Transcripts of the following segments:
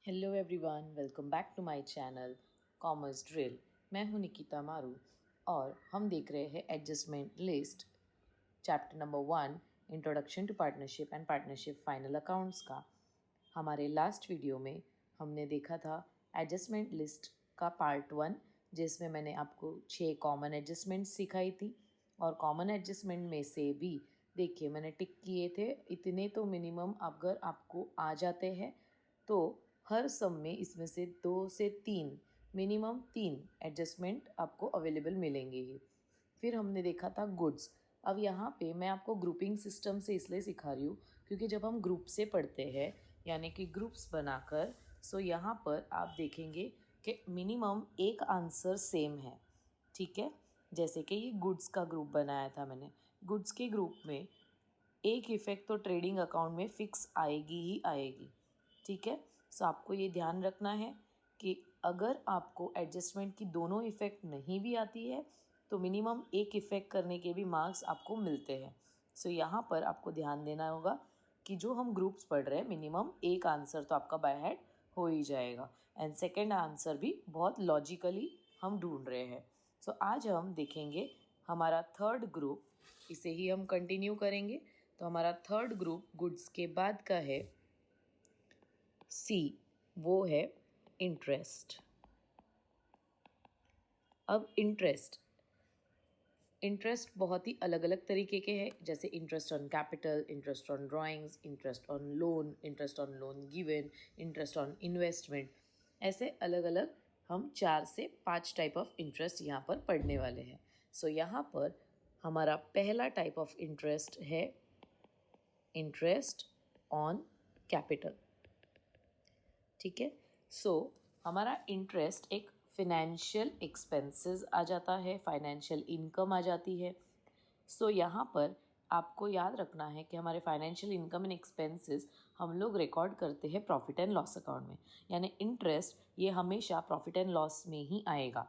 Hello everyone, welcome back to my channel commerce drill. मैं हूं निकिता मारू और हम देख रहे हैं adjustment list chapter number 1 introduction to partnership and partnership final accounts का। हमारे लास्ट वीडियो में हमने देखा था एडजस्टमेंट लिस्ट का पार्ट 1, जिसमें मैंने आपको 6 कॉमन एडजस्टमेंट सिखाई थी। और कॉमन एडजस्टमेंट में से भी देखिए मैंने टिक किए थे इतने, तो मिनिमम अगर आपको आ जाते हैं तो हर सम में इसमें से 2 से 3 मिनिमम 3 एडजस्टमेंट आपको अवेलेबल मिलेंगे ही। फिर हमने देखा था गुड्स। अब यहाँ पे मैं आपको ग्रुपिंग सिस्टम से इसलिए सिखा रही हूँ क्योंकि जब हम ग्रुप से पढ़ते हैं यानी कि ग्रुप्स बनाकर, सो यहाँ पर आप देखेंगे कि मिनिमम एक आंसर सेम है। ठीक है, जैसे कि ये गुड्स का ग्रुप बनाया था मैंने। गुड्स के ग्रुप में एक इफ़ेक्ट तो ट्रेडिंग अकाउंट में फ़िक्स आएगी ही आएगी। ठीक है, सो आपको ये ध्यान रखना है कि अगर आपको एडजस्टमेंट की दोनों इफ़ेक्ट नहीं भी आती है तो मिनिमम एक इफ़ेक्ट करने के भी मार्क्स आपको मिलते हैं। सो यहाँ पर आपको ध्यान देना होगा कि जो हम ग्रुप्स पढ़ रहे हैं मिनिमम एक आंसर तो आपका बाय हेड हो ही जाएगा, एंड सेकेंड आंसर भी बहुत लॉजिकली हम ढूंढ रहे हैं। सो आज हम देखेंगे हमारा थर्ड ग्रुप, इसे ही हम कंटिन्यू करेंगे। तो हमारा थर्ड ग्रुप गुड्स के बाद का है सी, वो है इंटरेस्ट। अब इंटरेस्ट बहुत ही अलग अलग तरीके के हैं, जैसे interest on capital, interest on drawings, interest on loan, interest on loan given, interest on investment. ऐसे अलग अलग हम 4 से 5 टाइप ऑफ इंटरेस्ट यहाँ पर पढ़ने वाले हैं। सो यहाँ पर हमारा पहला टाइप ऑफ इंटरेस्ट है इंटरेस्ट ऑन कैपिटल। ठीक है, सो हमारा इंटरेस्ट एक फिनेंशियल एक्सपेंसेस आ जाता है, फाइनेंशियल इनकम आ जाती है। सो यहाँ पर आपको याद रखना है कि हमारे फाइनेंशियल इनकम एंड एक्सपेंसेस हम लोग रिकॉर्ड करते हैं प्रॉफिट एंड लॉस अकाउंट में, यानी इंटरेस्ट ये हमेशा प्रॉफिट एंड लॉस में ही आएगा।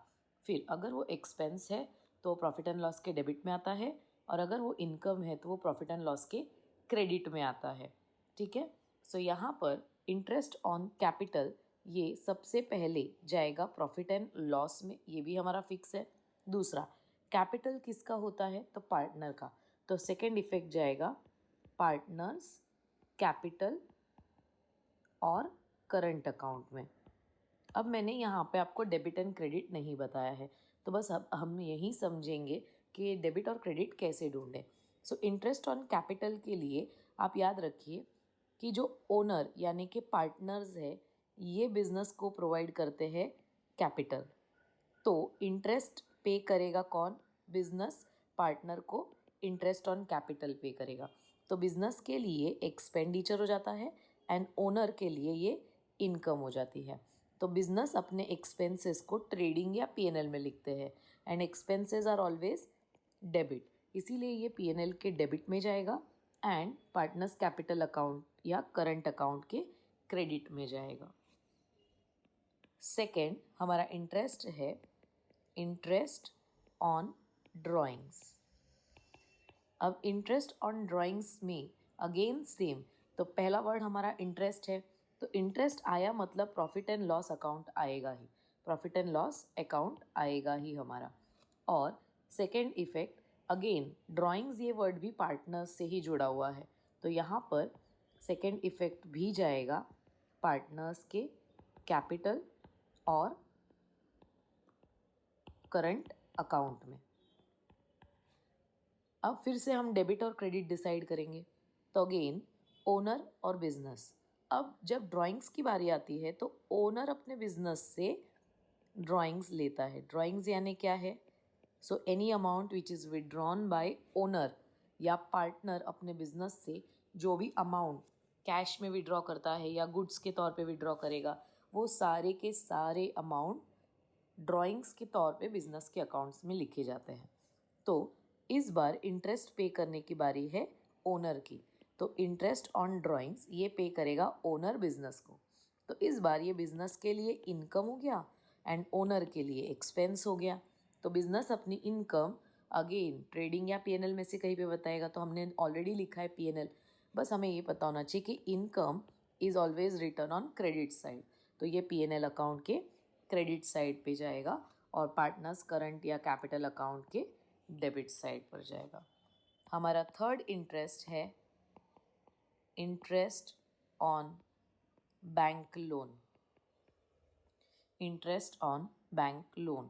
फिर अगर वो एक्सपेंस है तो प्रॉफिट एंड लॉस के डेबिट में आता है, और अगर वो इनकम है तो वो प्रॉफिट एंड लॉस के क्रेडिट में आता है। ठीक है, सो यहाँ पर इंटरेस्ट ऑन कैपिटल ये सबसे पहले जाएगा प्रॉफिट एंड लॉस में, ये भी हमारा फिक्स है। दूसरा, कैपिटल किसका होता है तो पार्टनर का, तो सेकंड इफेक्ट जाएगा पार्टनर्स कैपिटल और करंट अकाउंट में। अब मैंने यहाँ पे आपको डेबिट एंड क्रेडिट नहीं बताया है, तो बस अब हम यही समझेंगे कि डेबिट और क्रेडिट कैसे ढूंढें। सो इंटरेस्ट ऑन कैपिटल के लिए आप याद रखिए कि जो ओनर यानी कि पार्टनर्स है ये बिजनेस को प्रोवाइड करते हैं कैपिटल, तो इंटरेस्ट पे करेगा कौन, बिजनेस पार्टनर को इंटरेस्ट ऑन कैपिटल पे करेगा। तो बिजनेस के लिए एक्सपेंडिचर हो जाता है एंड ओनर के लिए ये इनकम हो जाती है। तो बिजनेस अपने एक्सपेंसेस को ट्रेडिंग या पीएनएल में लिखते हैं, and expenses are always debit, इसीलिए ये पीएनएल के डेबिट में जाएगा एंड पार्टनर्स कैपिटल अकाउंट या करंट अकाउंट के क्रेडिट में जाएगा। सेकेंड हमारा इंटरेस्ट है इंटरेस्ट ऑन ड्राइंग्स। अब इंटरेस्ट ऑन ड्राइंग्स में अगेन सेम, तो पहला वर्ड हमारा इंटरेस्ट है, तो इंटरेस्ट आया मतलब प्रॉफिट एंड लॉस अकाउंट आएगा ही, प्रॉफिट एंड लॉस अकाउंट आएगा ही हमारा। और सेकेंड इफेक्ट अगेन ड्राइंग्स, ये वर्ड भी पार्टनर्स से ही जुड़ा हुआ है, तो यहाँ पर सेकेंड इफेक्ट भी जाएगा पार्टनर्स के कैपिटल और करंट अकाउंट में। अब फिर से हम डेबिट और क्रेडिट डिसाइड करेंगे, तो अगेन ओनर और बिजनेस। अब जब ड्राइंग्स की बारी आती है तो ओनर अपने बिजनेस से ड्राइंग्स लेता है। ड्राइंग्स यानी क्या है, so any amount which is withdrawn bye owner या पार्टनर अपने बिजनेस से, जो भी अमाउंट कैश में विड्रॉ करता है या गुड्स के तौर पे विड्रॉ करेगा, वो सारे के सारे अमाउंट ड्राइंग्स के तौर पे बिजनेस के अकाउंट्स में लिखे जाते हैं। तो इस बार इंटरेस्ट पे करने की बारी है ओनर की, तो इंटरेस्ट ऑन ड्राइंग्स ये पे करेगा ओनर बिजनेस को। तो इस बार ये बिजनेस के लिए इनकम हो गया एंड ओनर के लिए एक्सपेंस हो गया। तो बिजनेस अपनी इनकम अगेन ट्रेडिंग या पीएनएल में से कहीं पे बताएगा, तो हमने ऑलरेडी लिखा है पीएनएल, बस हमें ये पता होना चाहिए कि income is always return on credit side. तो ये P&L अकाउंट के क्रेडिट साइड पे जाएगा और पार्टनर्स करंट या कैपिटल अकाउंट के डेबिट साइड पर जाएगा। हमारा थर्ड इंटरेस्ट है interest on bank loan. Interest on bank loan,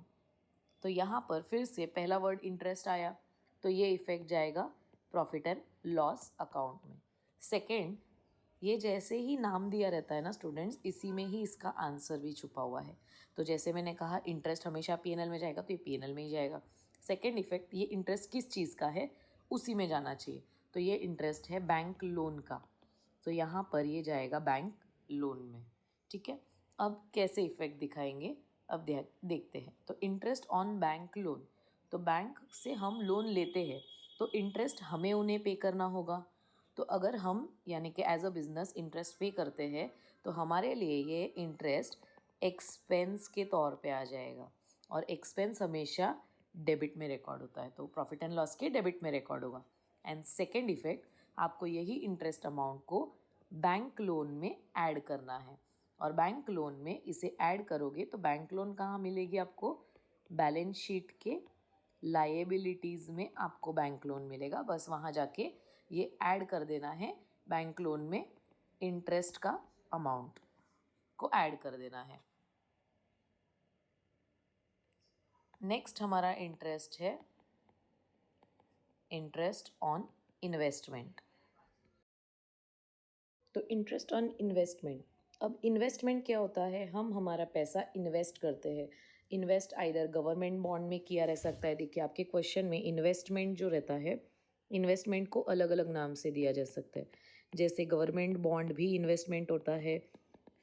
तो यहाँ पर फिर से पहला वर्ड इंटरेस्ट आया तो ये इफेक्ट जाएगा प्रॉफिट एंड लॉस अकाउंट में। सेकंड, ये जैसे ही नाम दिया रहता है ना स्टूडेंट्स, इसी में ही इसका आंसर भी छुपा हुआ है। तो जैसे मैंने कहा इंटरेस्ट हमेशा P&L में जाएगा, तो ये P&L में ही जाएगा। सेकंड इफेक्ट, ये इंटरेस्ट किस चीज़ का है उसी में जाना चाहिए, तो ये इंटरेस्ट है बैंक लोन का, तो यहाँ पर ये जाएगा बैंक लोन में। ठीक है, अब कैसे इफेक्ट दिखाएंगे अब देखते हैं। तो इंटरेस्ट ऑन बैंक लोन, तो बैंक से हम लोन लेते हैं तो इंटरेस्ट हमें उन्हें पे करना होगा। तो अगर हम यानी कि एज अ बिज़नेस इंटरेस्ट पे करते हैं तो हमारे लिए ये इंटरेस्ट एक्सपेंस के तौर पे आ जाएगा, और एक्सपेंस हमेशा डेबिट में रिकॉर्ड होता है, तो प्रॉफिट एंड लॉस के डेबिट में रिकॉर्ड होगा। एंड सेकेंड इफेक्ट, आपको यही इंटरेस्ट अमाउंट को बैंक लोन में ऐड करना है, और बैंक लोन में इसे ऐड करोगे तो बैंक लोन कहाँ मिलेगी आपको, बैलेंस शीट के लायबिलिटीज़ में आपको बैंक लोन मिलेगा। बस वहाँ जाके ये ऐड कर देना है, बैंक लोन में इंटरेस्ट का अमाउंट को ऐड कर देना है। नेक्स्ट हमारा इंटरेस्ट है इंटरेस्ट ऑन इन्वेस्टमेंट। तो इंटरेस्ट ऑन इन्वेस्टमेंट, अब इन्वेस्टमेंट क्या होता है, हम हमारा पैसा इन्वेस्ट करते हैं। इन्वेस्ट आइदर गवर्नमेंट बॉन्ड में किया रह सकता है। देखिए आपके क्वेश्चन में इन्वेस्टमेंट जो रहता है, इन्वेस्टमेंट को अलग अलग नाम से दिया जा सकता है। जैसे गवर्नमेंट बॉन्ड भी इन्वेस्टमेंट होता है,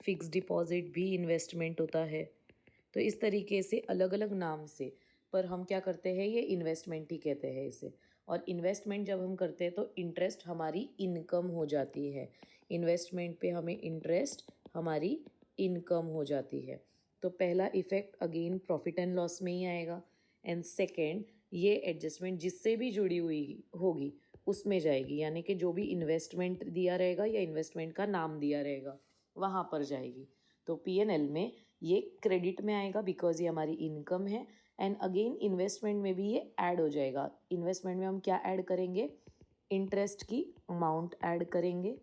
फिक्स डिपॉजिट भी इन्वेस्टमेंट होता है। तो इस तरीके से अलग अलग नाम से, पर हम क्या करते हैं, ये इन्वेस्टमेंट ही कहते हैं इसे। और इन्वेस्टमेंट जब हम करते हैं तो इंटरेस्ट हमारी इनकम हो जाती है। इन्वेस्टमेंट पे हमें इंटरेस्ट हमारी इनकम हो जाती है। तो पहला effect again profit and loss में ही आएगा। एंड सेकेंड, ये एडजस्टमेंट जिससे भी जुड़ी हुई होगी उसमें जाएगी, यानी कि जो भी इन्वेस्टमेंट दिया रहेगा या इन्वेस्टमेंट का नाम दिया रहेगा वहाँ पर जाएगी। तो P&L में ये क्रेडिट में आएगा बिकॉज ये हमारी इनकम है। एंड अगेन इन्वेस्टमेंट में भी ये ऐड हो जाएगा। इन्वेस्टमेंट में हम क्या ऐड करेंगे, इंटरेस्ट की अमाउंट ऐड करेंगे,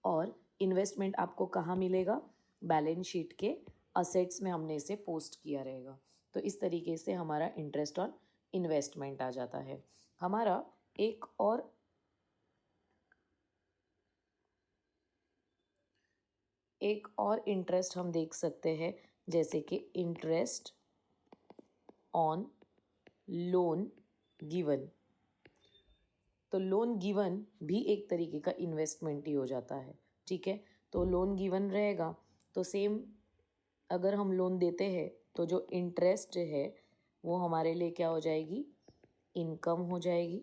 और इन्वेस्टमेंट आपको कहाँ मिलेगा, बैलेंस शीट के असेट्स में हमने इसे पोस्ट किया रहेगा। तो इस तरीके से हमारा इंटरेस्ट ऑन इन्वेस्टमेंट आ जाता है। हमारा एक और इंटरेस्ट हम देख सकते हैं, जैसे कि इंटरेस्ट ऑन लोन गिवन। तो लोन गिवन भी एक तरीके का इन्वेस्टमेंट ही हो जाता है। ठीक है, तो लोन गिवन रहेगा तो सेम, अगर हम लोन देते हैं तो जो इंटरेस्ट है वो हमारे लिए क्या हो जाएगी, इनकम हो जाएगी।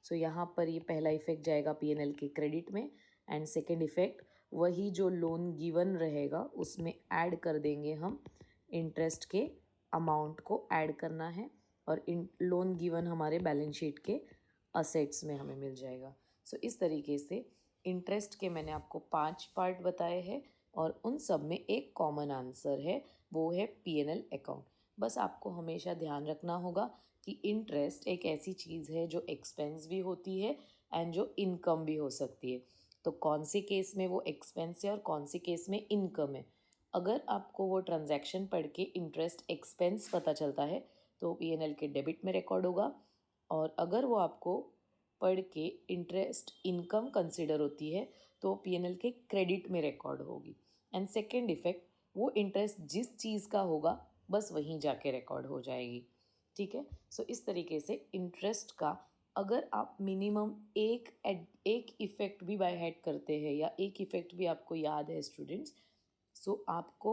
सो यहाँ पर ये पहला इफेक्ट जाएगा P&L के क्रेडिट में। एंड सेकेंड इफेक्ट, वही जो लोन गिवन रहेगा उसमें ऐड कर देंगे हम, इंटरेस्ट के अमाउंट को ऐड करना है, और इन लोन गिवन हमारे बैलेंस शीट के असेट्स में हमें मिल जाएगा। सो इस तरीके से इंटरेस्ट के मैंने आपको 5 पार्ट बताए हैं, और उन सब में एक कॉमन आंसर है, वो है P&L अकाउंट। बस आपको हमेशा ध्यान रखना होगा कि इंटरेस्ट एक ऐसी चीज़ है जो एक्सपेंस भी होती है एंड जो इनकम भी हो सकती है। तो कौन से केस में वो एक्सपेंस है और कौन से केस में इनकम है, अगर आपको वो ट्रांजैक्शन पढ़ के इंटरेस्ट एक्सपेंस पता चलता है तो P&L के डेबिट में रिकॉर्ड होगा, और अगर वो आपको पढ़ के इंटरेस्ट इनकम कंसिडर होती है तो P&L के क्रेडिट में रिकॉर्ड होगी। एंड सेकेंड इफेक्ट, वो इंटरेस्ट जिस चीज़ का होगा बस वहीं जाके रिकॉर्ड हो जाएगी। ठीक है, सो इस तरीके से इंटरेस्ट का अगर आप मिनिमम एक इफेक्ट भी बाय हेड करते हैं या एक इफेक्ट भी आपको याद है स्टूडेंट्स, सो आपको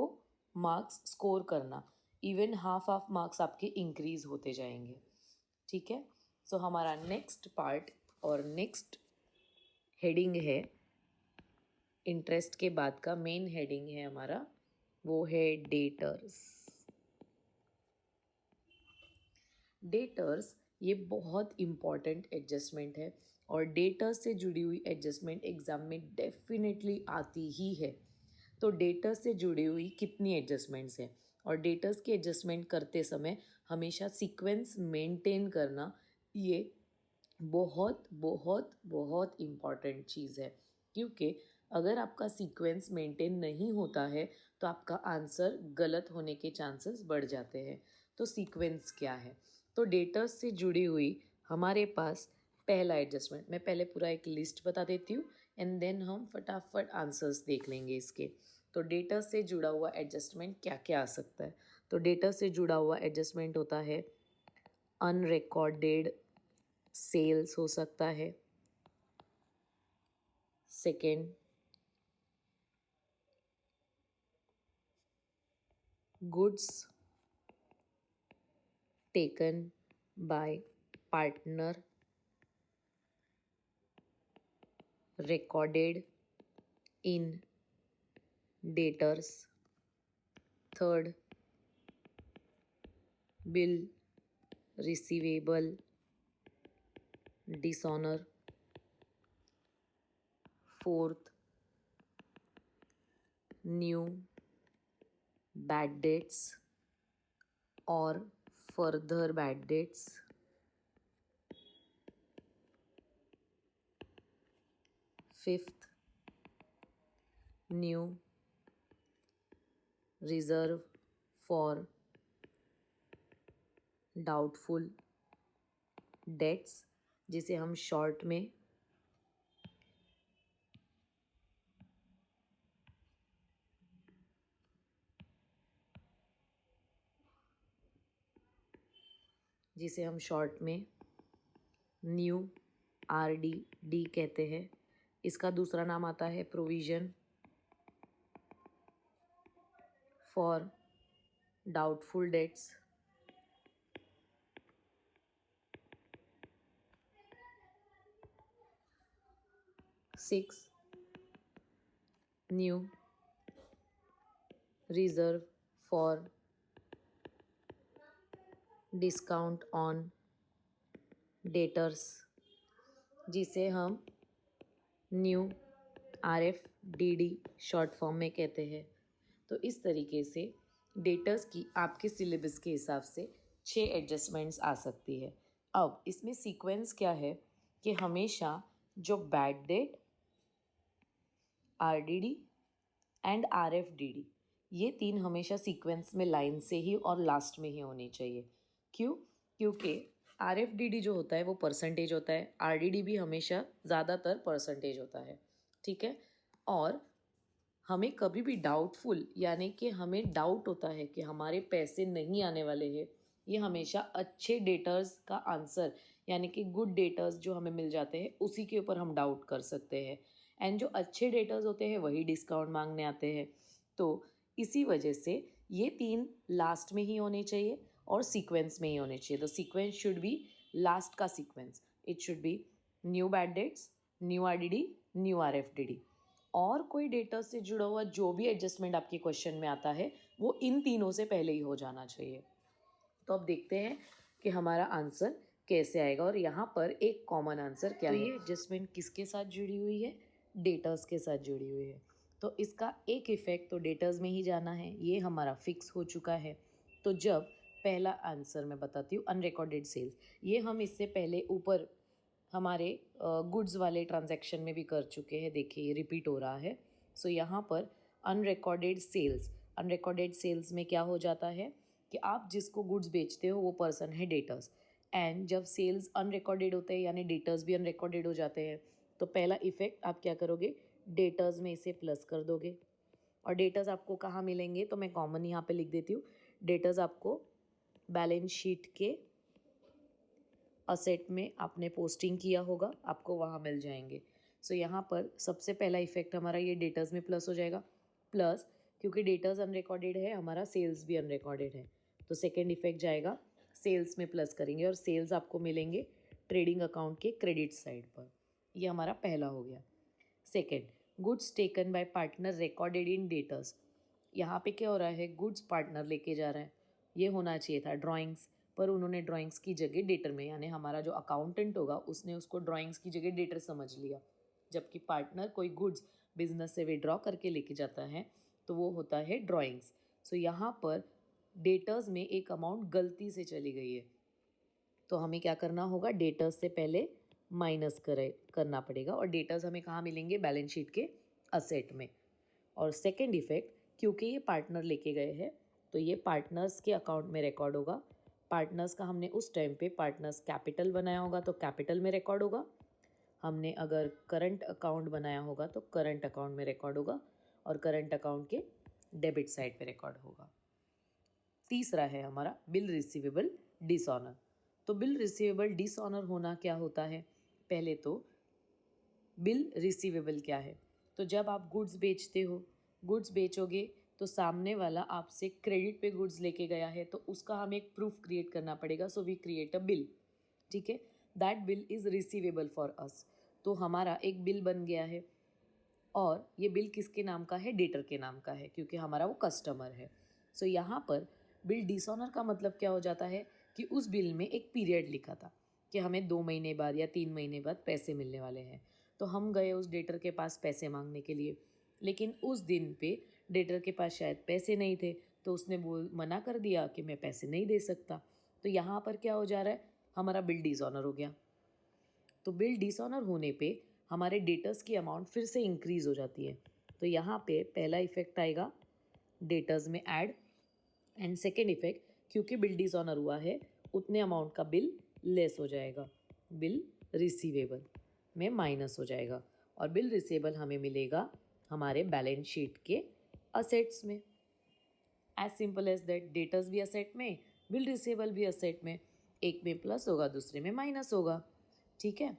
मार्क्स स्कोर करना, इवन हाफ मार्क्स आपके इंक्रीज होते जाएंगे। ठीक है, सो हमारा नेक्स्ट पार्ट और नेक्स्ट हेडिंग है, इंटरेस्ट के बाद का मेन हेडिंग है हमारा, वो है डेटर्स। डेटर्स ये बहुत इम्पॉर्टेंट एडजस्टमेंट है, और डेटर्स से जुड़ी हुई एडजस्टमेंट एग्ज़ाम में डेफिनेटली आती ही है। तो तो डेटर्स से जुड़ी हुई कितनी एडजस्टमेंट्स हैं, और डेटर्स की एडजस्टमेंट करते समय हमेशा सीक्वेंस मेंटेन करना ये बहुत बहुत बहुत इम्पॉर्टेंट चीज़ है, क्योंकि अगर आपका सीक्वेंस मेंटेन नहीं होता है तो आपका आंसर गलत होने के चांसेस बढ़ जाते हैं। तो सीक्वेंस क्या है? तो डेटर्स से जुड़ी हुई हमारे पास पहला एडजस्टमेंट, मैं पहले पूरा एक लिस्ट बता देती हूँ एंड देन हम फटाफट आंसर्स देख लेंगे इसके। तो डेटा से जुड़ा हुआ एडजस्टमेंट क्या क्या आ सकता है? तो डेटा से जुड़ा हुआ एडजस्टमेंट होता है अनरिकॉर्डेड सेल्स हो सकता है। Second, goods taken by partner recorded in debtors. Third, bill receivable dishonor. Fourth, new bad debts or further bad debts. Fifth, new reserve for doubtful debts, जिसे हम शॉर्ट में न्यू RDD कहते हैं। इसका दूसरा नाम आता है provision for doubtful debts. Six, new reserve for discount on debtors, जिसे हम न्यू RFDD शॉर्ट फॉर्म में कहते हैं। तो इस तरीके से डेटर्स की आपके सिलेबस के हिसाब से 6 एडजस्टमेंट्स आ सकती है। अब इसमें सीक्वेंस क्या है कि हमेशा जो bad debt, RDD and RFDD, ये तीन हमेशा सीक्वेंस में लाइन से ही और लास्ट में ही होनी चाहिए। क्यों? क्योंकि RFDD जो होता है वो परसेंटेज होता है, RDD भी हमेशा ज़्यादातर परसेंटेज होता है, ठीक है। और हमें कभी भी डाउटफुल, यानी कि हमें डाउट होता है कि हमारे पैसे नहीं आने वाले हैं, ये हमेशा अच्छे डेटर्स का आंसर, यानी कि गुड डेटर्स जो हमें मिल जाते हैं उसी के ऊपर हम डाउट कर सकते हैं। एंड जो अच्छे डेटर्स होते हैं वही डिस्काउंट मांगने आते हैं। तो इसी वजह से ये तीन लास्ट में ही होने चाहिए और सीक्वेंस में ही होने चाहिए। तो सीक्वेंस शुड बी लास्ट का sequence, it should be new bad debts, new RDD, new RFDD। और कोई डेटा से जुड़ा हुआ जो भी एडजस्टमेंट आपके क्वेश्चन में आता है वो इन तीनों से पहले ही हो जाना चाहिए। तो अब देखते हैं कि हमारा आंसर कैसे आएगा, और यहाँ पर एक कॉमन आंसर क्या है। तो ये एडजस्टमेंट किसके साथ जुड़ी हुई है? डेटर्स के साथ जुड़ी हुई है। तो इसका एक इफेक्ट तो डेटर्स में ही जाना है, ये हमारा फिक्स हो चुका है। तो जब पहला आंसर मैं बताती हूँ, अनरिकॉर्डेड सेल्स, ये हम इससे पहले ऊपर हमारे गुड्स वाले ट्रांजैक्शन में भी कर चुके हैं। देखिए ये रिपीट हो रहा है। सो यहाँ पर अनरिकॉर्डेड सेल्स में क्या हो जाता है कि आप जिसको गुड्स बेचते हो वो पर्सन है डेटर्स, एंड जब सेल्स अनरिकॉर्डेड होते हैं यानी डेटर्स भी अनरिकॉर्डेड हो जाते हैं, तो पहला इफेक्ट आप क्या करोगे, डेटर्स में इसे प्लस कर दोगे। और डेटर्स आपको कहाँ मिलेंगे, तो मैं कॉमन यहाँ पे लिख देती हूँ। डेटर्स आपको बैलेंस शीट के असेट में आपने पोस्टिंग किया होगा, आपको वहाँ मिल जाएंगे। सो यहाँ पर सबसे पहला इफेक्ट हमारा ये डेटर्स में प्लस हो जाएगा। प्लस क्योंकि डेटर्स अनरिकॉर्डेड है, हमारा सेल्स भी अनरिकॉर्डेड है, तो सेकेंड इफेक्ट जाएगा सेल्स में प्लस करेंगे, और सेल्स आपको मिलेंगे ट्रेडिंग अकाउंट के क्रेडिट साइड पर। ये हमारा पहला हो गया। Second, goods taken by partner recorded in debtors. यहाँ पे क्या हो रहा है, गुड्स पार्टनर लेके जा रहा है, ये होना चाहिए था ड्राइंग्स, पर उन्होंने ड्राइंग्स की जगह डेटर में, यानी हमारा जो अकाउंटेंट होगा उसने उसको ड्राइंग्स की जगह डेटर समझ लिया। जबकि पार्टनर कोई गुड्स बिजनेस से विड्रॉ करके लेके जाता है तो वो होता है ड्राइंग्स। सो यहाँ पर डेटर्स में एक अमाउंट गलती से चली गई है, तो हमें क्या करना होगा, डेटर्स से पहले माइनस करना पड़ेगा। और डेटर्स हमें कहाँ मिलेंगे, बैलेंस शीट के असेट में। और सेकंड इफेक्ट, क्योंकि ये पार्टनर लेके गए हैं तो ये पार्टनर्स के अकाउंट में रिकॉर्ड होगा। पार्टनर्स का हमने उस टाइम पे पार्टनर्स कैपिटल बनाया होगा तो कैपिटल में रिकॉर्ड होगा। हमने अगर करंट अकाउंट बनाया होगा तो करंट अकाउंट में रिकॉर्ड होगा, और करंट अकाउंट के डेबिट साइड पे रिकॉर्ड होगा। तीसरा है हमारा बिल रिसीवेबल डिसऑनर। तो बिल रिसीवेबल डिसऑनर होना क्या होता है, पहले तो बिल रिसीवेबल क्या है। तो जब आप गुड्स बेचते हो, गुड्स बेचोगे तो सामने वाला आपसे क्रेडिट पे गुड्स लेके गया है तो उसका हमें एक प्रूफ क्रिएट करना पड़ेगा। So we create a bill, ठीक है। That bill is receivable for us. तो हमारा एक बिल बन गया है, और ये बिल किसके नाम का है, डेटर के नाम का है, क्योंकि हमारा वो कस्टमर है। सो यहाँ पर बिल डिसऑनर का मतलब क्या हो जाता है कि उस बिल में एक पीरियड लिखा था कि हमें 2 महीने बाद या 3 महीने बाद पैसे मिलने वाले हैं। तो हम गए उस डेटर के पास पैसे मांगने के लिए, लेकिन उस दिन पे डेटर के पास शायद पैसे नहीं थे, तो उसने मना कर दिया कि मैं पैसे नहीं दे सकता। तो यहाँ पर क्या हो जा रहा है, हमारा बिल डिसऑनर हो गया। तो बिल डिसऑनर होने पे हमारे डेटर्स की अमाउंट फिर से इंक्रीज़ हो जाती है। तो यहाँ पे पहला इफेक्ट आएगा डेटर्स में ऐड, एंड सेकेंड इफेक्ट, क्योंकि बिल डिसऑनर हुआ है उतने अमाउंट का बिल लेस हो जाएगा, बिल रिसीवेबल में माइनस हो जाएगा, और बिल रिसीवेबल हमें मिलेगा हमारे बैलेंस शीट के असेट्स में। As simple as that, debtors भी असेट में, बिल रिसीवेबल भी असेट में, एक में प्लस होगा दूसरे में माइनस होगा, ठीक है।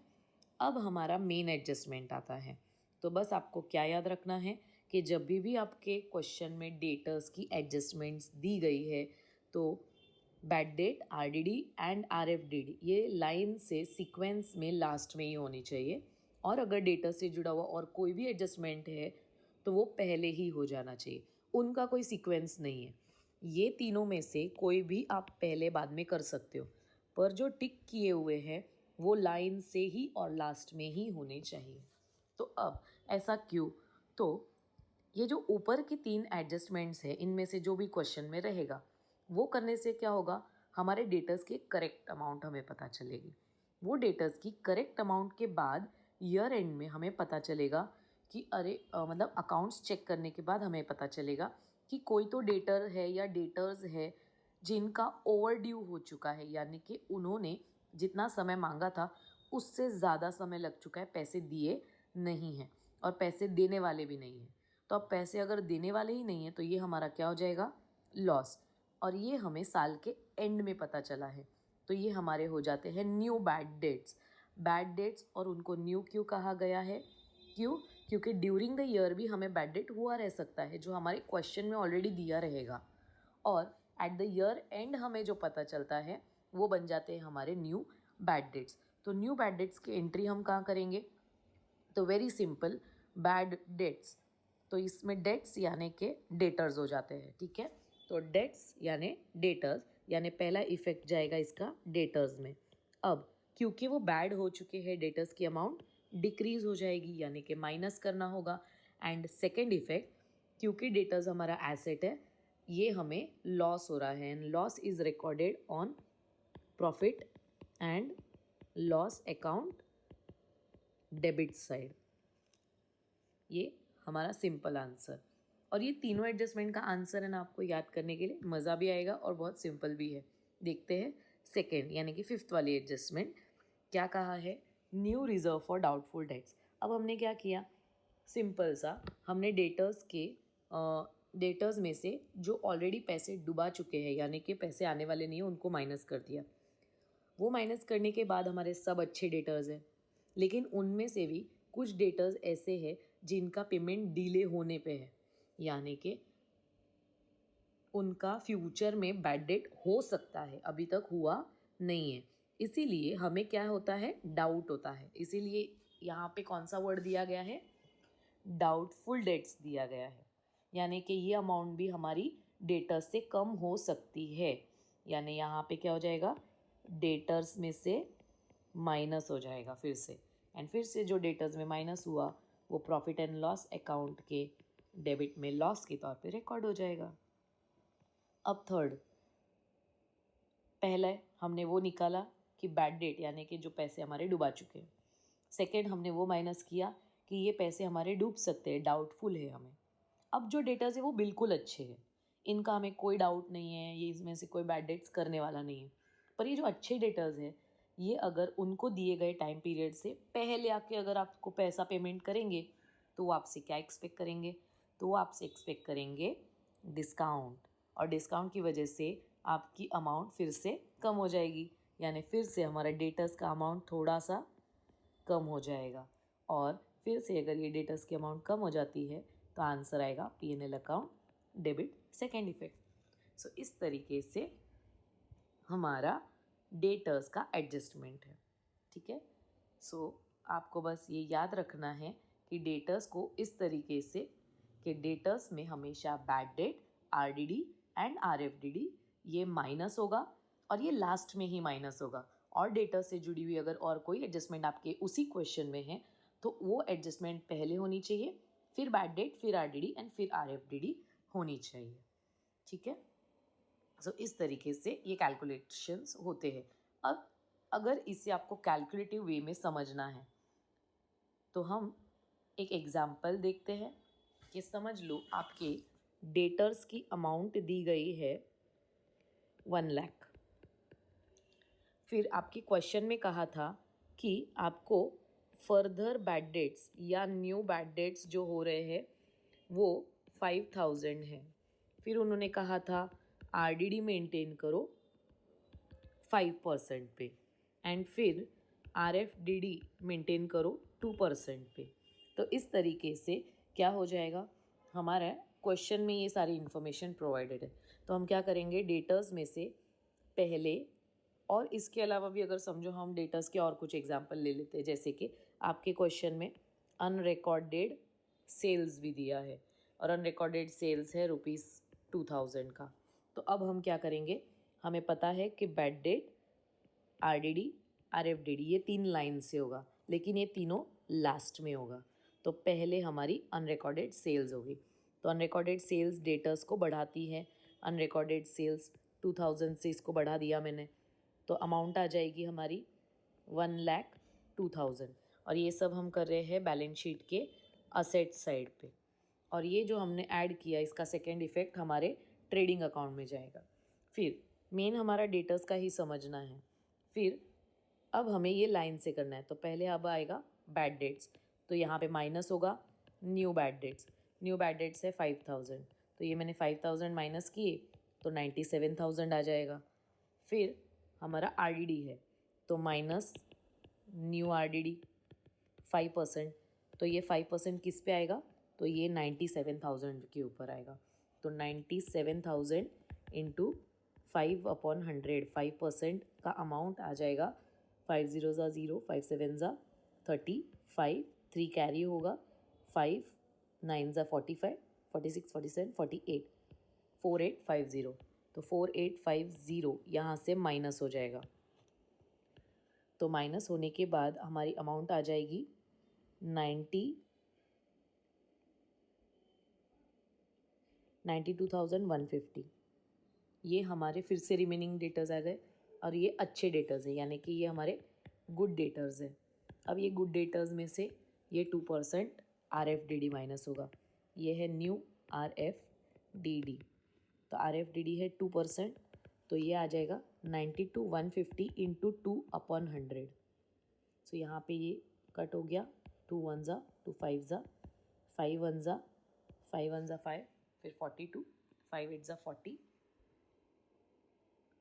अब हमारा मेन एडजस्टमेंट आता है। तो बस आपको क्या याद रखना है कि जब भी आपके क्वेश्चन में डेटर्स की एडजस्टमेंट्स दी गई है तो बैड डेट, आरडीडी एंड आरएफडीडी ये लाइन से सीक्वेंस में लास्ट में ही होनी चाहिए, और अगर डेटर से जुड़ा हुआ और कोई भी एडजस्टमेंट है तो वो पहले ही हो जाना चाहिए, उनका कोई सीक्वेंस नहीं है। ये तीनों में से कोई भी आप पहले बाद में कर सकते हो, पर जो टिक किए हुए हैं वो लाइन से ही और लास्ट में ही होने चाहिए। तो अब ऐसा क्यों, तो ये जो ऊपर की 3 एडजस्टमेंट्स है इनमें से जो भी क्वेश्चन में रहेगा वो करने से क्या होगा, हमारे डेटर्स के करेक्ट अमाउंट हमें पता चलेगी। वो डेटर्स की करेक्ट अमाउंट के बाद ईयर एंड में हमें पता चलेगा कि मतलब अकाउंट्स चेक करने के बाद हमें पता चलेगा कि कोई तो डेटर है या डेटर्स है जिनका ओवर ड्यू हो चुका है, यानी कि उन्होंने जितना समय मांगा था उससे ज़्यादा समय लग चुका है, पैसे दिए नहीं हैं और पैसे देने वाले भी नहीं हैं। तो अब पैसे अगर देने वाले ही नहीं हैं तो ये हमारा क्या हो जाएगा, लॉस। और ये हमें साल के एंड में पता चला है, तो ये हमारे हो जाते हैं new bad debts. Bad debts, और उनको न्यू क्यों कहा गया है, क्यों, क्योंकि ड्यूरिंग द ईयर भी हमें बैड डेट हुआ रह सकता है जो हमारे क्वेश्चन में ऑलरेडी दिया रहेगा, और एट द ईयर एंड हमें जो पता चलता है वो बन जाते हैं हमारे न्यू बैड डेट्स। तो न्यू बैड डेट्स की एंट्री हम कहाँ करेंगे, तो वेरी सिंपल, बैड डेट्स, तो इसमें डेट्स यानी के डेटर्स हो जाते हैं, ठीक है। तो डेट्स यानी डेटर्स, यानी पहला इफेक्ट जाएगा इसका डेटर्स में। अब क्योंकि वो बैड हो चुके हैं डेटर्स की अमाउंट डिक्रीज हो जाएगी, यानी कि माइनस करना होगा। एंड सेकेंड इफेक्ट, क्योंकि डेटर्स हमारा एसेट है, ये हमें लॉस हो रहा है, and loss is recorded on profit and loss account debit side. ये हमारा सिंपल आंसर, और ये तीनों एडजस्टमेंट का आंसर है ना, आपको याद करने के लिए मज़ा भी आएगा और बहुत सिंपल भी है। देखते हैं सेकेंड यानी कि फिफ्थ वाली एडजस्टमेंट क्या कहा है, new reserve for doubtful debts. अब हमने क्या किया, सिंपल सा, हमने डेटर्स में से जो ऑलरेडी पैसे डुबा चुके हैं यानी कि पैसे आने वाले नहीं हैं उनको माइनस कर दिया। वो माइनस करने के बाद हमारे सब अच्छे डेटर्स हैं, लेकिन उनमें से भी कुछ डेटर्स ऐसे हैं जिनका पेमेंट डिले होने पे है, यानी कि उनका फ्यूचर में बैड डेट हो सकता है, अभी तक हुआ नहीं है। इसीलिए हमें क्या होता है, डाउट होता है। इसीलिए यहाँ पे कौन सा वर्ड दिया गया है, डाउटफुल डेट्स दिया गया है, यानी कि ये अमाउंट भी हमारी डेटर्स से कम हो सकती है। यानी यहाँ पे क्या हो जाएगा, डेटर्स में से माइनस हो जाएगा फिर से, एंड फिर से जो डेटर्स में माइनस हुआ वो प्रॉफिट एंड लॉस अकाउंट के डेबिट में लॉस के तौर पे रिकॉर्ड हो जाएगा। अब थर्ड, पहला हमने वो निकाला कि बैड डेट यानी कि जो पैसे हमारे डुबा चुके हैं। सेकेंड, हमने वो माइनस किया कि ये पैसे हमारे डूब सकते हैं, डाउटफुल है हमें। अब जो डेटास है वो बिल्कुल अच्छे हैं, इनका हमें कोई डाउट नहीं है, ये इसमें से कोई बैड डेट्स करने वाला नहीं है। पर ये जो अच्छे डेटास हैं, ये अगर उनको दिए गए टाइम पीरियड से पहले आके अगर आपको पैसा पेमेंट करेंगे तो वो आपसे क्या एक्सपेक्ट करेंगे? तो वो आपसे एक्सपेक्ट करेंगे डिस्काउंट, और डिस्काउंट की वजह से आपकी अमाउंट फिर से कम हो जाएगी, यानी फिर से हमारा डेटर्स का अमाउंट थोड़ा सा कम हो जाएगा। और फिर से अगर ये डेटर्स की अमाउंट कम हो जाती है तो आंसर आएगा P&L account debit second effect. So इस तरीके से हमारा डेटर्स का एडजस्टमेंट है। ठीक है, सो आपको बस ये याद रखना है कि डेटर्स को इस तरीके से कि डेटर्स में हमेशा bad debt, RDD and RFDD ये माइनस होगा, और ये लास्ट में ही माइनस होगा। और डेटा से जुड़ी हुई अगर और कोई एडजस्टमेंट आपके उसी क्वेश्चन में है तो वो एडजस्टमेंट पहले होनी चाहिए, फिर बैड डेट, फिर RDD एंड फिर RFDD होनी चाहिए। ठीक है, सो इस तरीके से ये कैलकुलेशंस होते हैं। अब अगर इसे आपको कैलकुलेटिव वे में समझना है तो हम एक एग्जाम्पल देखते हैं कि समझ लो आपके डेटर्स की अमाउंट दी गई है 1 लाख। फिर आपके क्वेश्चन में कहा था कि आपको फर्दर बैड डेट्स या न्यू बैड डेट्स जो हो रहे हैं वो 5000 हैं। फिर उन्होंने कहा था RDD मेंटेन करो 5% पे, एंड फिर RFDD मेंटेन करो 2% पे। तो इस तरीके से क्या हो जाएगा, हमारा क्वेश्चन में ये सारी इन्फॉर्मेशन प्रोवाइडेड है। तो हम क्या करेंगे, डेटर्स में से पहले, और इसके अलावा भी अगर समझो हम डेटर्स के और कुछ एग्जांपल ले लेते हैं, जैसे कि आपके क्वेश्चन में अनरिकॉर्डेड सेल्स भी दिया है, और अनरिकॉर्डेड सेल्स है ₹2000 का। तो अब हम क्या करेंगे, हमें पता है कि बैड डेट, RDD, RFDD ये 3 लाइन से होगा, लेकिन ये तीनों लास्ट में होगा। तो पहले हमारी अनरिकॉर्डेड सेल्स होगी। तो अनरिकॉर्डेड सेल्स डेटर्स को बढ़ाती है। अनरिकॉर्डेड सेल्स 2000 से इसको बढ़ा दिया मैंने, तो अमाउंट आ जाएगी हमारी 1,02,000। और ये सब हम कर रहे हैं बैलेंस शीट के असेट साइड पे। और ये जो हमने ऐड किया इसका सेकेंड इफेक्ट हमारे ट्रेडिंग अकाउंट में जाएगा। फिर मेन हमारा डेटर्स का ही समझना है। फिर अब हमें ये लाइन से करना है। तो पहले अब आएगा बैड डेट्स, तो यहाँ पे माइनस होगा new bad debts. New bad debts है 5000, तो ये मैंने 5000 माइनस किए तो 97,000 आ जाएगा। फिर हमारा RDD है, तो माइनस न्यू RDD 5%, तो ये 5% किस पे आएगा, तो ये 97,000 के ऊपर आएगा। तो 97,000 इंटू 5/100, 5% का अमाउंट आ जाएगा। 5 0 ज़ा 0, 5 7 ज़ा 35, 3 कैरी होगा, 5 9 ज़ा 45, 46 47 48, 4850। तो 4850 यहाँ से माइनस हो जाएगा। तो माइनस होने के बाद हमारी अमाउंट आ जाएगी 92,150। ये हमारे फिर से रिमेनिंग डेटर्स आ गए, और ये अच्छे डेटर्स हैं, यानी कि ये हमारे गुड डेटर्स हैं। अब ये गुड डेटर्स में से ये 2% RFDD माइनस होगा। ये है न्यू RFDD, तो RFDD है 2%, तो ये आ जाएगा 92,150 इंटू 2/100। सो यहाँ पे ये कट हो गया, 2 1 ज़ा 2 5 ज़ा 5 1 ज़ा 5 1 ज़ा 5, फिर 42, 5 8 ज़ा 40,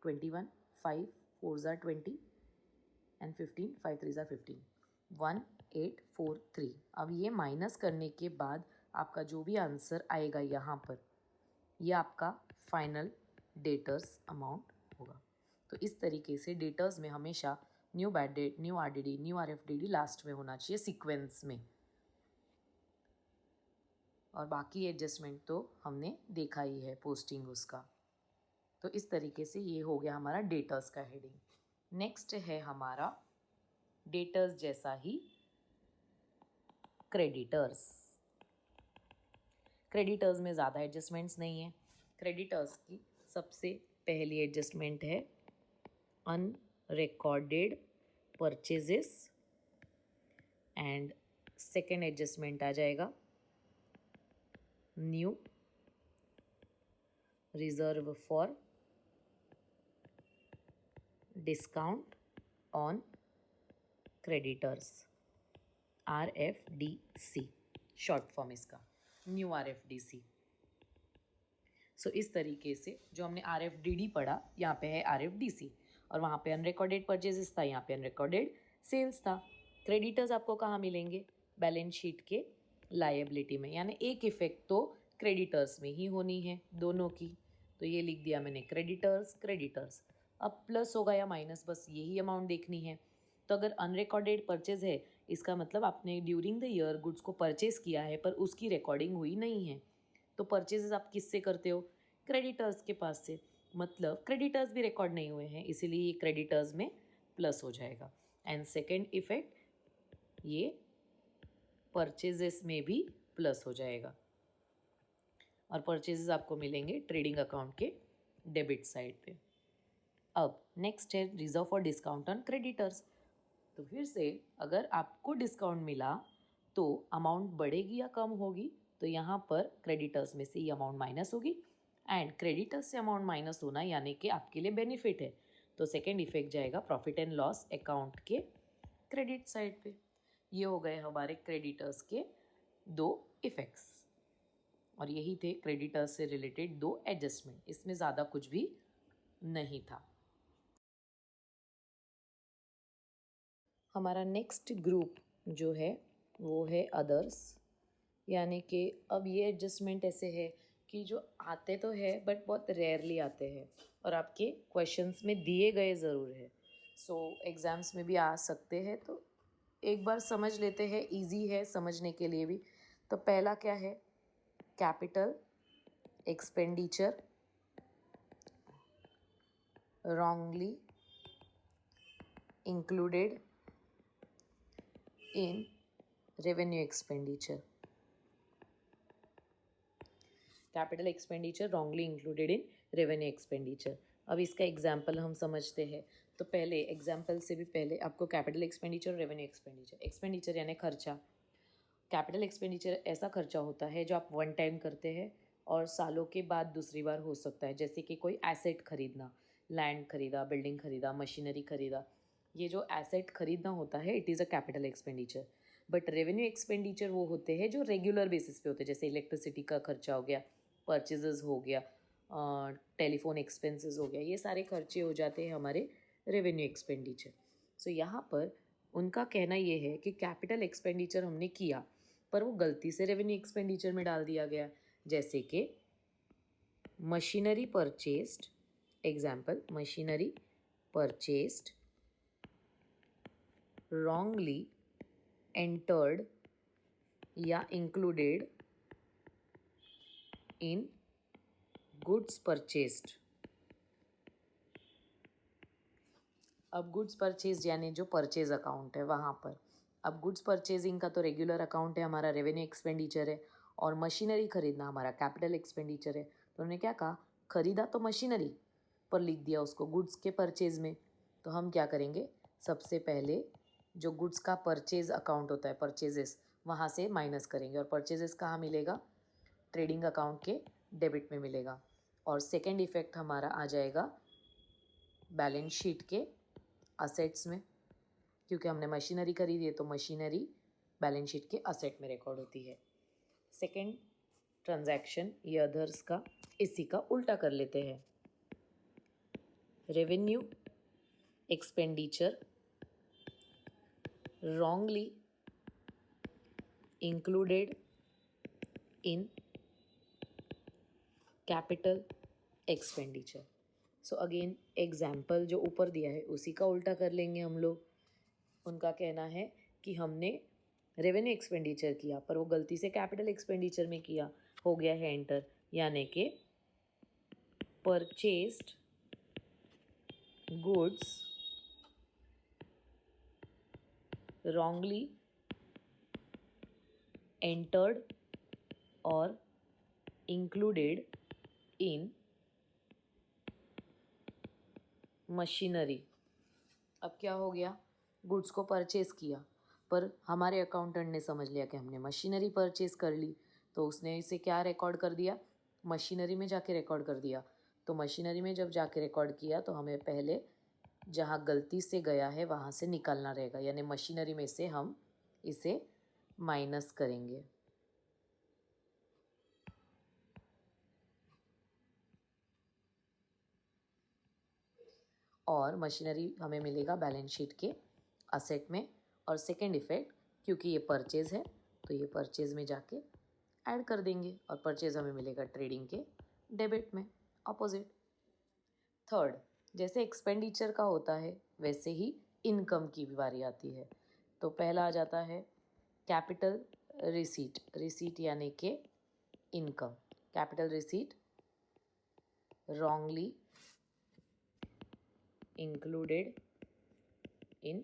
21, 5 4 ज़ा 20 एंड 15, 5 3 ज़ा 15, 1843। अब ये माइनस करने के बाद आपका जो भी आंसर आएगा यहाँ पर, ये आपका फाइनल डेटर्स अमाउंट होगा। तो इस तरीके से डेटर्स में हमेशा new bad debt, new RDD, new RFDD last में होना चाहिए सीक्वेंस में। और बाकी एडजस्टमेंट तो हमने देखा ही है, पोस्टिंग उसका। तो इस तरीके से ये हो गया हमारा डेटर्स का हेडिंग। नेक्स्ट है हमारा डेटर्स जैसा ही क्रेडिटर्स। क्रेडिटर्स में ज़्यादा एडजस्टमेंट्स नहीं है। क्रेडिटर्स की सबसे पहली एडजस्टमेंट है unrecorded purchases and second adjustment आ जाएगा new reserve for discount on creditors, RFDC short form इसका, न्यू RFDC। सो इस तरीके से जो हमने RFDD पढ़ा, यहाँ पे है RFDC, और वहाँ पे अनरिकॉर्डेड परचेजेस था, यहाँ पे अनरिकॉर्डेड सेल्स था। क्रेडिटर्स आपको कहाँ मिलेंगे? बैलेंस शीट के लायबिलिटी में, यानी एक इफेक्ट तो क्रेडिटर्स में ही होनी है दोनों की। तो ये लिख दिया मैंने क्रेडिटर्स। अब प्लस होगा या माइनस, बस यही अमाउंट देखनी है। तो अगर अनरिकॉर्डेड परचेज है, इसका मतलब आपने ड्यूरिंग द ईयर गुड्स को परचेज किया है पर उसकी रिकॉर्डिंग हुई नहीं है। तो परचेजेस आप किससे करते हो? क्रेडिटर्स के पास से। मतलब क्रेडिटर्स भी रिकॉर्ड नहीं हुए हैं, इसीलिए ये क्रेडिटर्स में प्लस हो जाएगा। एंड सेकेंड इफेक्ट, ये परचेजेस में भी प्लस हो जाएगा, और परचेजेस आपको मिलेंगे ट्रेडिंग अकाउंट के डेबिट साइड पे। अब नेक्स्ट है reserve for discount on creditors. तो फिर से अगर आपको डिस्काउंट मिला तो अमाउंट बढ़ेगी या कम होगी? तो यहाँ पर क्रेडिटर्स में से ये अमाउंट माइनस होगी, एंड क्रेडिटर्स से अमाउंट माइनस होना यानी कि आपके लिए बेनिफिट है। तो सेकेंड इफेक्ट जाएगा प्रॉफिट एंड लॉस अकाउंट के क्रेडिट साइड पे। ये हो गए हमारे क्रेडिटर्स के दो इफेक्ट्स, और यही थे क्रेडिटर्स से रिलेटेड दो एडजस्टमेंट, इसमें ज़्यादा कुछ भी नहीं था। हमारा नेक्स्ट ग्रुप जो है वो है अदर्स, यानी कि अब ये एडजस्टमेंट ऐसे है कि जो आते तो है बट बहुत रेयरली आते हैं, और आपके क्वेश्चंस में दिए गए ज़रूर है। सो एग्ज़ाम्स में भी आ सकते हैं, तो एक बार समझ लेते हैं, इजी है समझने के लिए भी। तो पहला क्या है? Capital expenditure wrongly included in revenue expenditure। Capital expenditure wrongly included in revenue expenditure. अब इसका एग्जाम्पल हम समझते हैं। तो पहले एग्जाम्पल से भी पहले आपको कैपिटल एक्सपेंडिचर और रेवेन्यू एक्सपेंडिचर यानी खर्चा। कैपिटल एक्सपेंडिचर ऐसा खर्चा होता है जो आप वन टाइम करते हैं और सालों के बाद दूसरी बार हो सकता है, जैसे कि कोई एसेट खरीदना, लैंड खरीदा, बिल्डिंग खरीदा, मशीनरी खरीदा। ये जो एसेट खरीदना होता है it is a capital expenditure. But revenue expenditure वो होते हैं जो रेगुलर बेसिस पे होते हैं, जैसे इलेक्ट्रिसिटी का खर्चा हो गया, परचेजेस हो गया, टेलीफोन एक्सपेंसेस हो गया, ये सारे खर्चे हो जाते हैं हमारे रेवेन्यू एक्सपेंडिचर। सो यहाँ पर उनका कहना ये है कि कैपिटल एक्सपेंडिचर हमने किया पर वो गलती से रेवेन्यू एक्सपेंडिचर में डाल दिया गया, जैसे कि machinery purchased, example machinery purchased wrongly entered या included in goods purchased। अब गुड्स परचेज यानी जो परचेज अकाउंट है वहाँ पर, अब गुड्स परचेजिंग का तो रेगुलर अकाउंट है हमारा, रेवेन्यू एक्सपेंडिचर है, और मशीनरी खरीदना हमारा कैपिटल एक्सपेंडिचर है। तो उन्होंने क्या कहा? खरीदा तो मशीनरी पर लिख दिया उसको गुड्स के परचेज में। तो हम क्या करेंगे? सबसे पहले जो गुड्स का परचेज अकाउंट होता है, परचेजेस, वहाँ से माइनस करेंगे, और परचेजेस कहाँ मिलेगा? ट्रेडिंग अकाउंट के डेबिट में मिलेगा। और सेकेंड इफेक्ट हमारा आ जाएगा बैलेंस शीट के असेट्स में, क्योंकि हमने मशीनरी खरीदी है तो मशीनरी बैलेंस शीट के असेट में रिकॉर्ड होती है। सेकेंड ट्रांजैक्शन ये अदर्स का, इसी का उल्टा कर लेते हैं। Revenue expenditure wrongly included in capital expenditure। So again example जो ऊपर दिया है उसी का उल्टा कर लेंगे हम लोग। उनका कहना है कि हमने रेवेन्यू एक्सपेंडिचर किया पर वो गलती से कैपिटल एक्सपेंडिचर में किया, हो गया है एंटर, यानी कि परचेस्ड गुड्स wrongly entered और इंक्लूडेड इन मशीनरी। अब क्या हो गया, गुड्स को परचेज किया, पर हमारे अकाउंटेंट ने समझ लिया कि हमने मशीनरी परचेज कर ली, तो उसने इसे क्या रिकॉर्ड कर दिया, मशीनरी में जाके रिकॉर्ड कर दिया। तो मशीनरी में जब जाके रिकॉर्ड किया तो हमें पहले जहाँ गलती से गया है वहाँ से निकालना रहेगा, यानी मशीनरी में से हम इसे माइनस करेंगे। और मशीनरी हमें मिलेगा बैलेंस शीट के असेट में। और सेकेंड इफेक्ट, क्योंकि ये परचेज है तो ये परचेज में जाके ऐड कर देंगे और परचेज हमें मिलेगा ट्रेडिंग के डेबिट में, अपोजिट। थर्ड, जैसे एक्सपेंडिचर का होता है वैसे ही इनकम की भी बारी आती है। तो पहला आ जाता है कैपिटल रिसीट, रिसीट यानी कि income. Capital receipt wrongly included in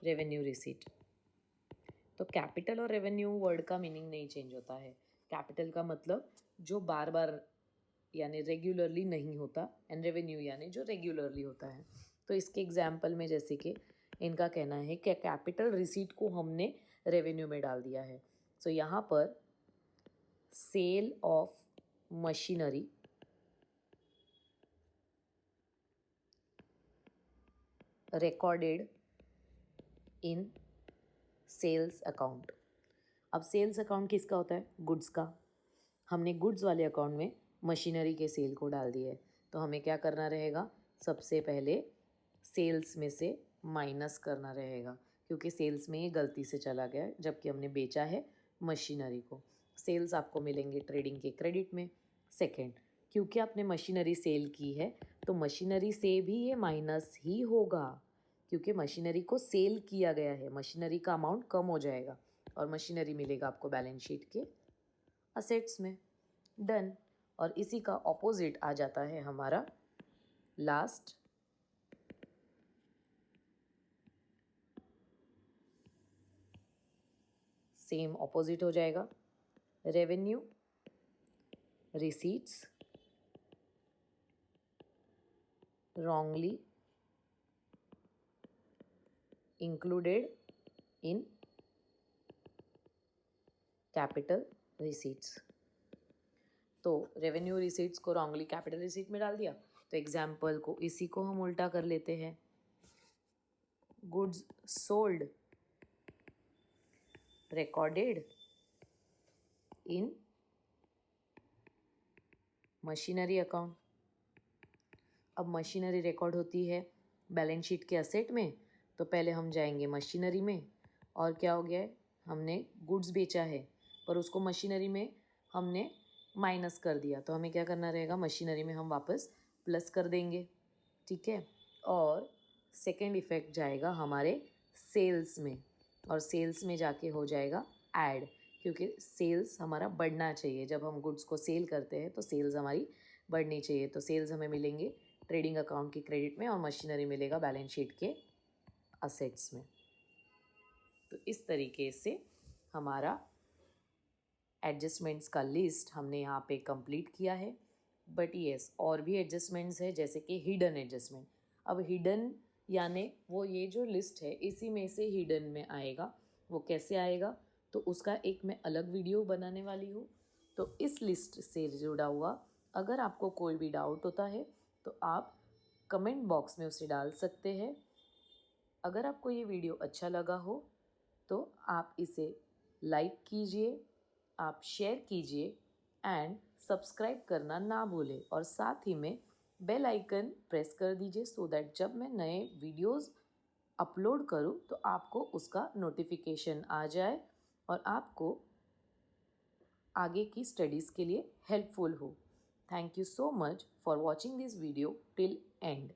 revenue receipt. तो कैपिटल और रेवेन्यू वर्ड का मीनिंग नहीं चेंज होता है। कैपिटल का मतलब जो बार बार यानी रेगुलरली नहीं होता, एंड रेवेन्यू यानी जो रेगुलरली होता है। तो इसके एग्जाम्पल में जैसे कि इनका कहना है कि कैपिटल रिसीट को हमने रेवेन्यू में डाल दिया है। सो यहाँ पर sale of machinery recorded in sales account. अब सेल्स अकाउंट किसका होता है, गुड्स का। हमने गुड्स वाले अकाउंट में मशीनरी के सेल को डाल दिया है, तो हमें क्या करना रहेगा, सबसे पहले सेल्स में से माइनस करना रहेगा, क्योंकि सेल्स में ये गलती से चला गया है जबकि हमने बेचा है मशीनरी को। सेल्स आपको मिलेंगे ट्रेडिंग के क्रेडिट में। सेकेंड, क्योंकि आपने मशीनरी सेल की है तो मशीनरी से भी ये माइनस ही होगा, क्योंकि मशीनरी को सेल किया गया है, मशीनरी का अमाउंट कम हो जाएगा और मशीनरी मिलेगा आपको बैलेंस शीट के असेट्स में। डन। और इसी का ऑपोजिट आ जाता है हमारा लास्ट, सेम ऑपोजिट हो जाएगा, revenue receipts wrongly included in capital receipts. तो रेवेन्यू रिसीट्स को रॉन्गली कैपिटल रिसीट में डाल दिया, तो एग्जाम्पल को इसी को हम उल्टा कर लेते हैं। Goods sold recorded in machinery account. अब मशीनरी रिकॉर्ड होती है बैलेंस शीट के असेट में, तो पहले हम जाएंगे मशीनरी में, और क्या हो गया है, हमने गुड्स बेचा है पर उसको मशीनरी में हमने माइनस कर दिया, तो हमें क्या करना रहेगा, मशीनरी में हम वापस प्लस कर देंगे, ठीक है। और सेकेंड इफेक्ट जाएगा हमारे सेल्स में, और सेल्स में जाके हो जाएगा ऐड, क्योंकि सेल्स हमारा बढ़ना चाहिए। जब हम गुड्स को सेल करते हैं तो सेल्स हमारी बढ़नी चाहिए, तो सेल्स हमें मिलेंगे ट्रेडिंग अकाउंट के क्रेडिट में और मशीनरी मिलेगा बैलेंस शीट के असेट्स में। तो इस तरीके से हमारा एडजस्टमेंट्स का लिस्ट हमने यहाँ पे कंप्लीट किया है। बट येस, और भी एडजस्टमेंट्स है, जैसे कि हिडन एडजस्टमेंट। अब हिडन यानी वो ये जो लिस्ट है इसी में से हिडन में आएगा। वो कैसे आएगा, तो उसका एक मैं अलग वीडियो बनाने वाली हूँ। तो इस लिस्ट से जुड़ा हुआ अगर आपको कोई भी डाउट होता है तो आप कमेंट बॉक्स में उसे डाल सकते हैं। अगर आपको ये वीडियो अच्छा लगा हो तो आप इसे लाइक कीजिए, आप शेयर कीजिए एंड सब्सक्राइब करना ना भूलें, और साथ ही में बेल आइकन प्रेस कर दीजिए, सो दैट जब मैं नए वीडियोस अपलोड करूं तो आपको उसका नोटिफिकेशन आ जाए और आपको आगे की स्टडीज़ के लिए हेल्पफुल हो। Thank you so much for watching this video till and.